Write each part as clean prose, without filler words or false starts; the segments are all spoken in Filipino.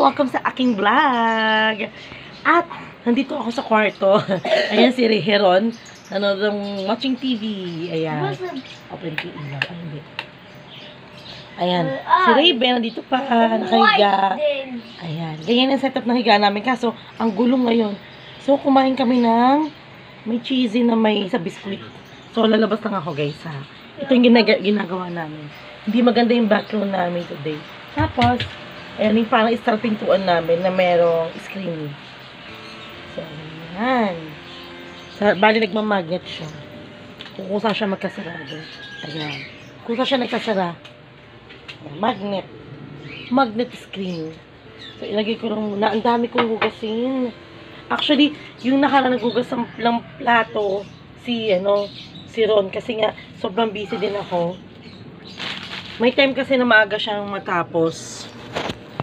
Welcome sa aking vlog! At, nandito ako sa kwarto. Ayan si Heron. Watching TV. Ayan. Open TV lang. Ayan. Si Raven, nandito pa. Nakahiga. Ayan. Ganyan ang setup ng higa namin. Kaso, ang gulo ngayon. So, kumain kami ng may cheesy na may sa biskuit. So, lalabas lang ako guys ha. Ito yung ginagawa namin. Hindi maganda yung background namin today. Tapos, ayan yung parang starting tuan namin na merong screen. So, ayan. Bali, nagmamagnet siya. Kung saan siya magkasarado. Ayan. Kung saan siya nagkasara. Ayan, magnet. Magnet screen. So, ilagay ko lang muna. Ang dami kong hugasin. Actually, yung nakaraan naghugas ng plato, si Ron. Kasi nga, sobrang busy din ako. May time kasi na maaga siyang matapos.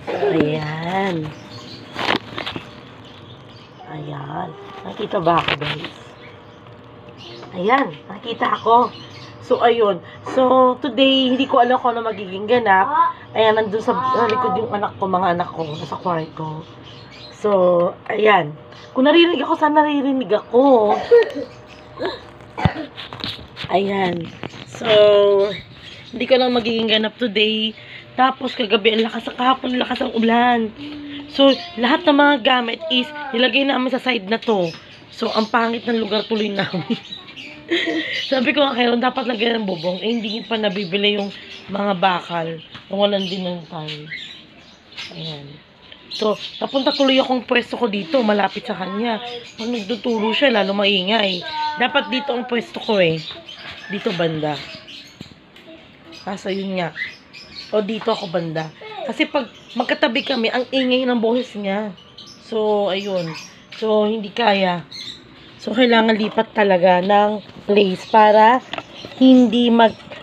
Ayan. Ayan. Nakita ba ako, guys? Ayan. Nakita ako. So, ayun. So, today, hindi ko alam kung ano magiging ganap. Ayan, nandun sa likod yung anak ko, mga anak ko, nasa kwarto. So, ayan. Kung naririnig ako, saan naririnig ako? Ayan. So, hindi ko lang magiging ganap today. Tapos, kagabi, ang lakas, kahapon, lakas ang ulan. So, lahat ng mga gamit is, nilagay namin sa side na to. So, ang pangit ng lugar tuloy namin. Sabi ko nga kayo, dapat lagyan ng bubong. Eh, hindi pa nabibili yung mga bakal. Walang din ng time. Ayan. So, napunta tuloy akong pwesto ko dito, malapit sa kanya. Pag nagtuturo siya, lalo maingay. Dapat dito ang pwesto ko eh. Dito banda. Kaso yun nga. O dito ako banda. Kasi pag magkatabi kami, ang ingay ng boses niya. So, ayun. So, hindi kaya. So, kailangan lipat talaga ng place para hindi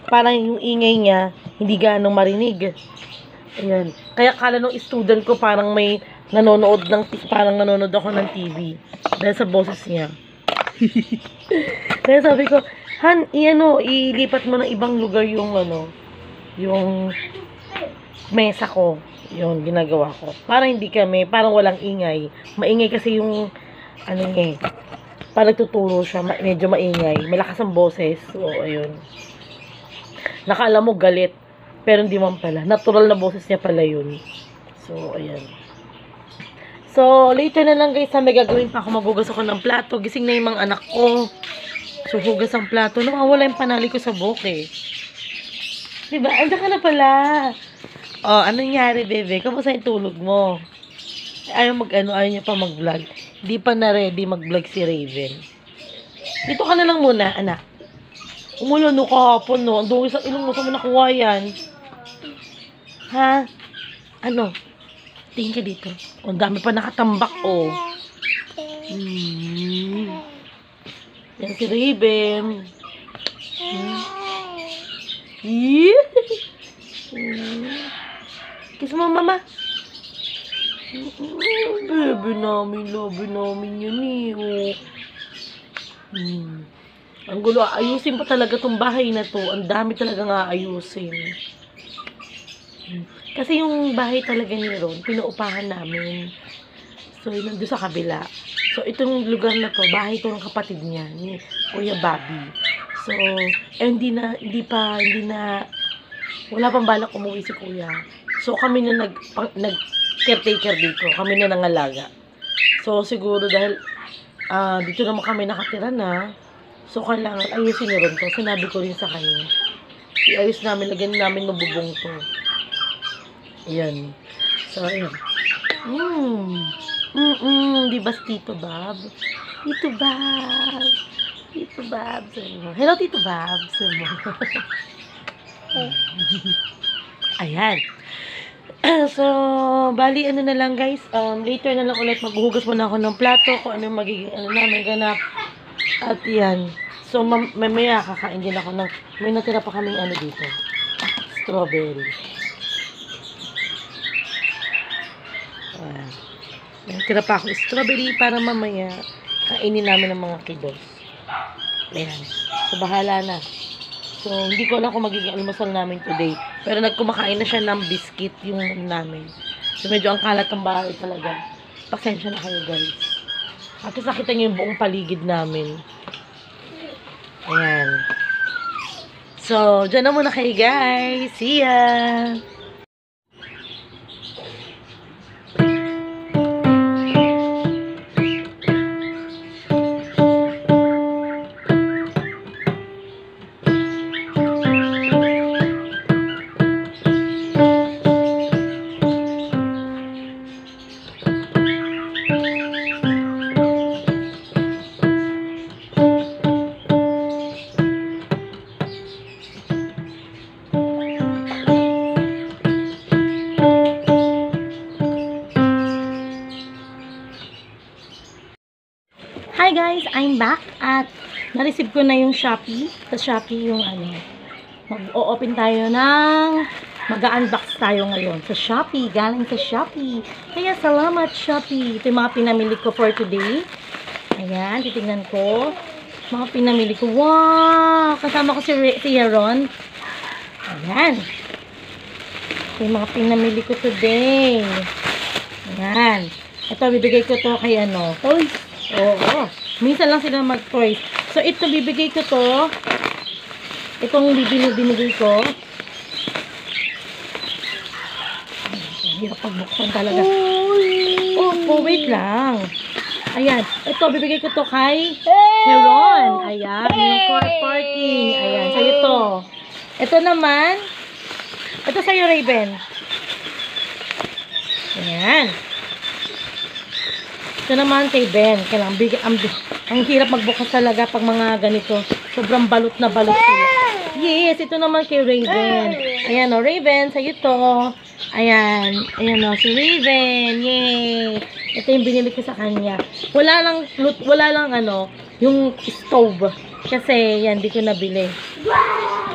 parang yung ingay niya, hindi ganong marinig. Ayan. Kaya kala nung student ko parang may nanonood ako ng TV. Dahil sa boses niya. Kaya sabi ko, Han, ilipat mo ng ibang lugar yung yung mesa ko. Yun, ginagawa ko. Para hindi kami, parang walang ingay. Maingay kasi yung, parang tuturo siya, medyo maingay. Malakas ang boses. So, ayun. Nakala mo galit. Pero hindi man pala. Natural na boses niya pala yun. So, ayan. So, later na lang guys, may gagawin pa ako. Maghugas ako ng plato. Gising na yung mga anak ko. So, hugas ang plato. Nawawala yung panali ko sa buhok eh. Diba? Andiyan ka na pala. Oh, anong nangyari, bebe? Kamusta yung tulog mo? Ayaw niya pa mag-vlog. Hindi pa na ready mag-vlog si Raven. Dito ka na lang muna, anak. Umulan no kahapon, no? Ang dungis ang ilong mo, saan mo nakuha yan? Ha? Tingin ka dito. O, ang dami pa nakatambak, oh. Yan si Raven. Kiss mo, mama. Baby namin, love namin yun eh. Ang gulo, ayusin pa talaga tong bahay na to. Ang dami talaga nga ayusin. Kasi yung bahay talaga ni Ron, pinaupahan namin. So, yun nandun sa kabila. So, itong lugar na to, bahay to ng kapatid niya, ni Kuya Bobby. So, hindi na, wala pang balak umuwi si Kuya. So, kami na nag-caretaker dito. Kami na nangalaga. So, siguro dahil, dito naman kami nakatira na, so, kailangan ayusin ni Ron to. Sinabi ko rin sa kanya. Iayos namin, lagyan namin ng bubong to. Ayan. So, ayan. Diba si Tito Bob? Tito Bob. Tito Bob. Hello, Tito Bob. Ayan. So, bali, na lang guys. Later na lang ulit maghuhugas muna ako ng plato kung ano yung magiging namin ganap. At yan. So, mamaya kakain din ako ng, may natira pa kaming dito. Strawberry. May natira pa akong strawberry para mamaya kainin namin ng mga kiddos. Ayan. So, bahala na. So, hindi ko alam kung magiging almusal namin today. Pero nagkumakain na siya ng biscuit yung namin. So, medyo ang kalat ng bahay talaga. Pasensya na kayo, guys. At nakita niyo yung buong paligid namin. Ayan. So, dyan na muna kayo, guys. See ya! Hi guys, I'm back at na-receive ko na yung Shopee. Sa Shopee yung mag-o-open tayo ng mag-unbox tayo ngayon sa Shopee, galing sa Shopee. Kaya salamat Shopee. Ito yung mga pinamili ko for today. Ayan, titignan ko. Mga pinamili ko. Wow! Kasama ko si Aaron. Ayan. Ito yung mga pinamili ko today. Ayan. Ito, bibigay ko to kay toys. Oo. Minsan lang sila mag-toys. So, ito, bibigay ko to. Itong binigay ko. Hirap pagbuksan talaga. Oh, wait lang. Ayan. Ito, bibigay ko to kay Heron. Ayan. Yung car parking. Ayan. So, ito. Ito naman. Ito sa'yo, Raven. Ayan. Ito naman kay Ben. Ang hirap magbukas talaga pag mga ganito. Sobrang balot na balot sila. Yes, ito naman kay Raven. Ayan o, Raven, sa'yo to. Ayan. Ayan o, si Raven. Yay! Ito yung binili ko sa kanya. Wala lang yung stove. Kasi, yan, di ko nabili.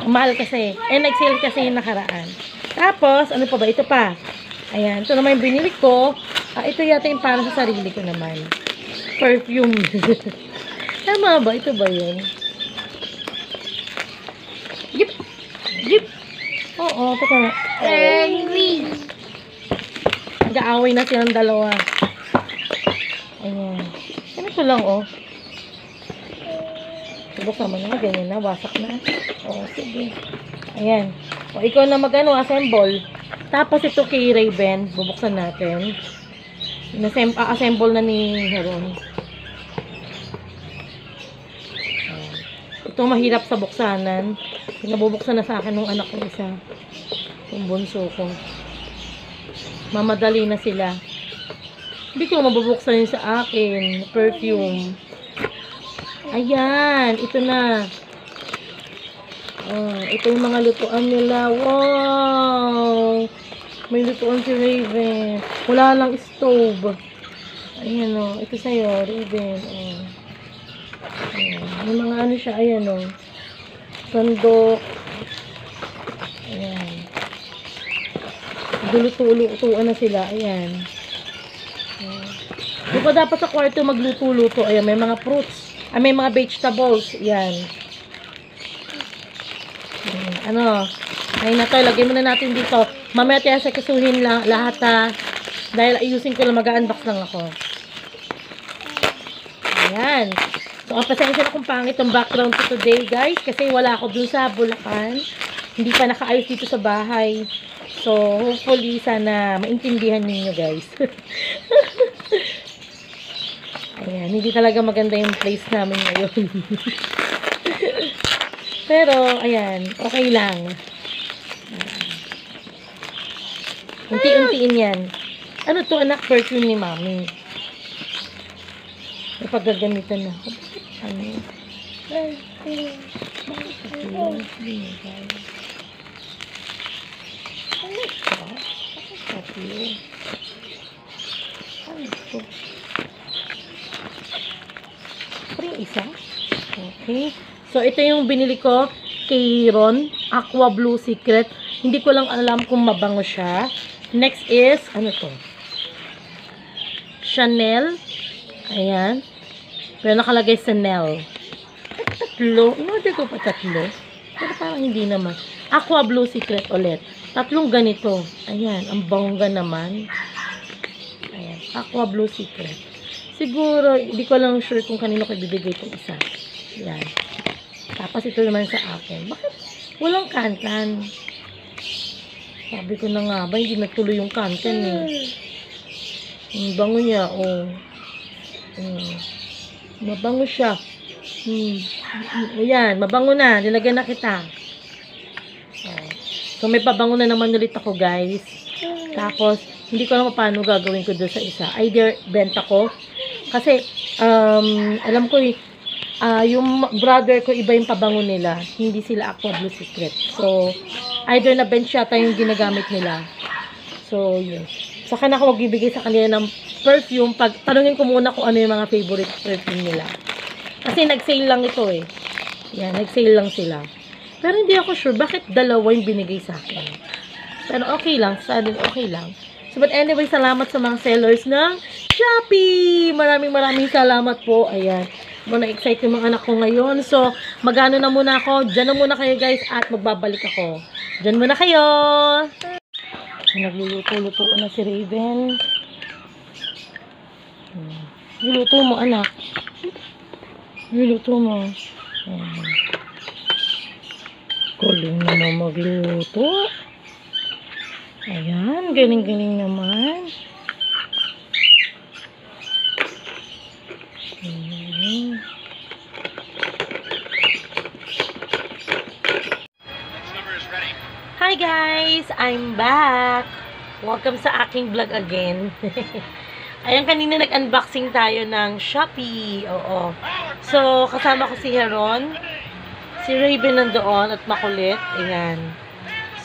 Mahal kasi. Nag-sale kasi yung nakaraan. Tapos, ano pa ba? Ito pa. Ayan. Ito naman yung binili ko. Ito yata yung para sa sarili ko naman. Perfume. Tama ba? Ito ba yun? Yep. Yep. Oo, ito ka na. Nag-aaway na silang dalawa. Ayan. Ganito lang, oh. Subok naman na. Ganyan na. Wasak na. Oo, sige. Ayan. O, ikaw na assemble. Tapos ito kay Raven. Bubuksan natin. Assemble na ni Heron. Ito mahirap sa buksanan. Pinabubuksan na sa akin ng anak ko isa. Yung bunso ko. Mamadali na sila. Hindi ko mabubuksan yun sa akin. Perfume. Ayan. Ito na. Ito yung mga lutuan nila. Wow! May lutuan si Raven. Wala lang stove. Ayan o. Ito sa'yo, Raven. Ayan. May mga siya. Ayan o. Sandok. Ayan. Lutuan na sila. Ayan. Di ba dapat sa kwarto magluto-luto? Ayan, may mga fruits. May mga vegetables. Ayan. Ay na to, lagay muna natin dito. Mamaya tayo sa kasuhin lang lahat dahil ayusin ko lang, mag-unbox lang ako. Ayan. So, pasensya na kung pangit ang background ko today, guys. Kasi wala ako dun sa Bulacan. Hindi pa nakaayos dito sa bahay. So, hopefully, sana maintindihan ninyo, guys. Ayan. Hindi talaga maganda yung place namin ngayon. Pero, ayan. Okay lang. Unti-untiin yan. Ano to, anak? Perfume ni mami. May paggagamitan na. Ano? Isa? Okay. So, ito yung binili ko kay Ron. Aqua Blue Secret. Hindi ko lang alam kung mabango siya. Next is, ano to? Chanel. Ayan. Pero nakalagay Chanel. Tatlo. Inorder ko pa tatlo. Pero parang parang hindi naman. Aqua Blue Secret ulit. 3 ganito. Ayan, ang bongga naman. Ayan, Aqua Blue Secret. Siguro, hindi ko lang sure kung kanino ko ibibigay itong isa. Ayan. Tapos ito naman sa akin. Bakit walang kantan? Sabi ko na nga ba, hindi natuloy yung kantan eh. Ang bango niya, oh. Mabango siya. Ayan, mabango na. Nilagyan na kita. Oh. So, may pabango na naman ulit ako, guys. Tapos, hindi ko alam paano gagawin ko doon sa isa. Either benta ko. Kasi, alam ko yung brother ko, iba yung pabango nila. Hindi sila Aqua Blue Secret. So, either na bench yata yung ginagamit nila. So, yun. Saka na ako magbibigay sa kanila ng perfume. Tanungin ko muna kung ano yung mga favorite perfume nila. Kasi nag-sale lang ito eh. Yan, nag-sale lang sila. Pero hindi ako sure bakit dalawa yung binigay sa akin. Pero okay lang. Sa akin, okay lang. So, but anyway, salamat sa mga sellers ng Shopee! Maraming salamat po. Ayan. Na-excite yung mga anak ko ngayon. So, magano na muna ako. Diyan na muna kayo guys at magbabalik ako. Diyan muna kayo! Nagluluto-luto na si Raven. Niluto mo, anak. Niluto mo. Galing naman magluto. Ayan, galing-galing naman. Hi guys! I'm back! Welcome sa aking vlog again. Ayan, kanina nag-unboxing tayo ng Shopee. Oo. So, kasama ko si Heron. Si Raven nandoon at makulit. Ayan.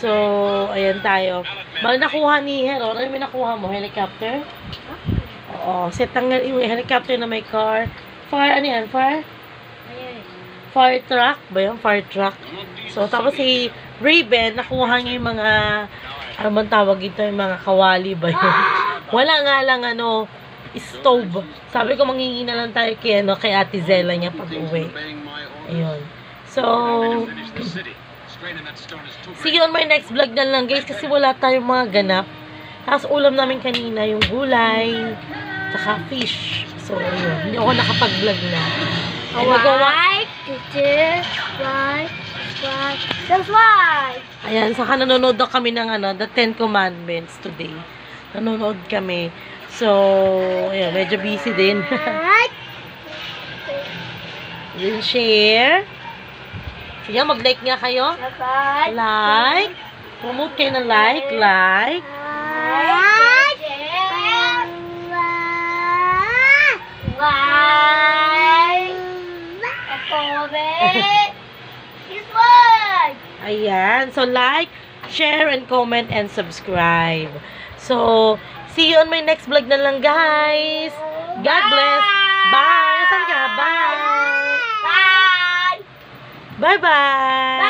So, ayan tayo. Bali nakuha ni Heron. Ano may nakuha mo? Helicopter? Oo. Set ang helicopter na may car. Fire, ano yan? Fire? Fire truck? Ba yun? Fire truck. So, tapos si Raven, nakuha niya yung mga, ano man tawag ito, yung mga kawali ba yun? Wala nga lang, stove. Sabi ko, manghingi na lang tayo kay Ate Zella niya pag uwi. Ayun. So, see you on my next vlog na lang, guys, kasi wala tayong mga ganap. Tapos, ulam namin kanina, yung gulay, tsaka fish. So, ayun. Hindi ako nakapag-vlog na. Like, subscribe. Ayan, saka nanonood daw kami ng The 10 Commandments today. Nanonood kami. So, ayan, medyo busy din. Then share. Sige, mag-like nga kayo. Like. Promote kayo ng like. Like. Ayan. So, like, share, and comment, and subscribe. So, see you on my next vlog na lang, guys. God bless. Bye. Saan ka? Bye. Bye. Bye-bye.